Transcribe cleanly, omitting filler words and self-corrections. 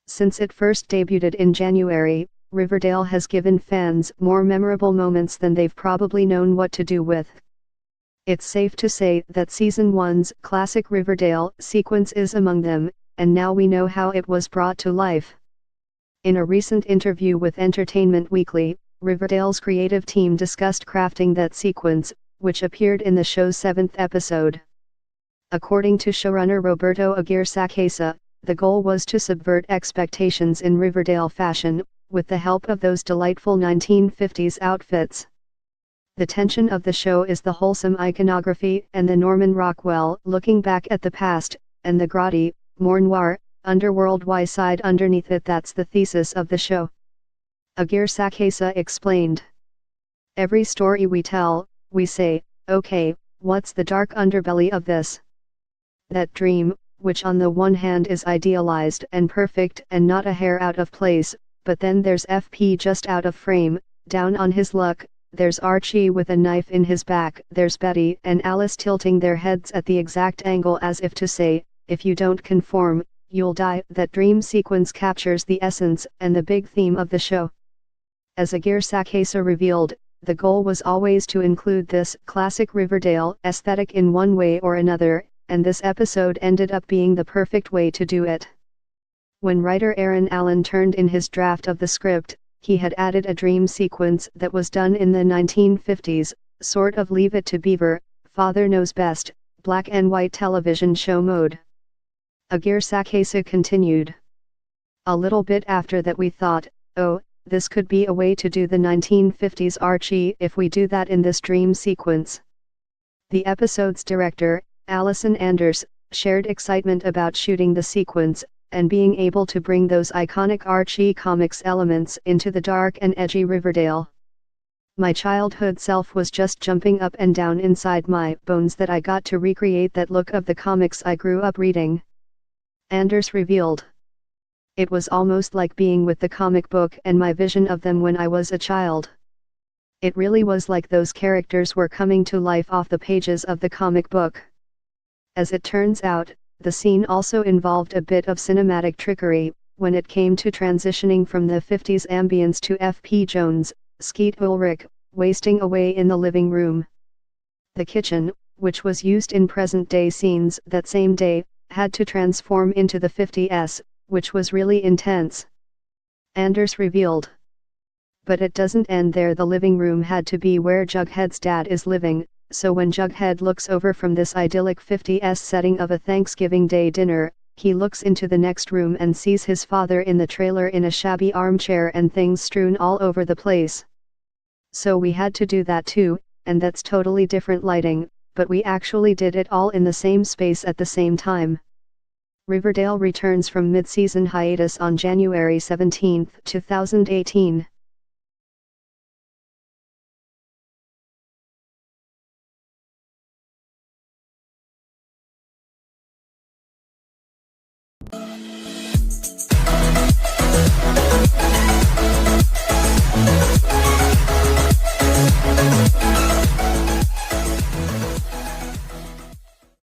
Since it first debuted in January, Riverdale has given fans more memorable moments than they've probably known what to do with. It's safe to say that Season 1's classic Riverdale sequence is among them, and now we know how it was brought to life. In a recent interview with Entertainment Weekly, Riverdale's creative team discussed crafting that sequence, which appeared in the show's 7th episode. According to showrunner Roberto Aguirre-Sacasa, the goal was to subvert expectations in Riverdale fashion, with the help of those delightful 1950s outfits. The tension of the show is the wholesome iconography and the Norman Rockwell looking back at the past, and the grotty, more noir, underworld side underneath it. That's the thesis of the show. Aguirre-Sacasa explained. Every story we tell, we say, okay, what's the dark underbelly of this? That dream, which on the one hand is idealized and perfect and not a hair out of place, but then there's FP just out of frame, down on his luck. There's Archie with a knife in his back, there's Betty and Alice tilting their heads at the exact angle as if to say, if you don't conform, you'll die. That dream sequence captures the essence and the big theme of the show. As Aguirre-Sacasa revealed, the goal was always to include this classic Riverdale aesthetic in one way or another, and this episode ended up being the perfect way to do it. When writer Aaron Allen turned in his draft of the script, he had added a dream sequence that was done in the 1950s, sort of Leave It to Beaver, Father Knows Best, black and white television show mode. Aguirre-Sacasa continued. A little bit after that we thought, oh, this could be a way to do the 1950s Archie if we do that in this dream sequence. The episode's director, Allison Anders, shared excitement about shooting the sequence, and being able to bring those iconic Archie comics elements into the dark and edgy Riverdale. My childhood self was just jumping up and down inside my bones that I got to recreate that look of the comics I grew up reading. Anders revealed. It was almost like being with the comic book and my vision of them when I was a child. It really was like those characters were coming to life off the pages of the comic book. As it turns out, the scene also involved a bit of cinematic trickery, when it came to transitioning from the 50s ambience to F.P. Jones, Skeet Ulrich, wasting away in the living room. The kitchen, which was used in present-day scenes that same day, had to transform into the 50s, which was really intense. Anders revealed. But it doesn't end there. The living room had to be where Jughead's dad is living, so when Jughead looks over from this idyllic 50s setting of a Thanksgiving Day dinner, he looks into the next room and sees his father in the trailer in a shabby armchair and things strewn all over the place. So we had to do that too, and that's totally different lighting, but we actually did it all in the same space at the same time. Riverdale returns from mid-season hiatus on January 17, 2018.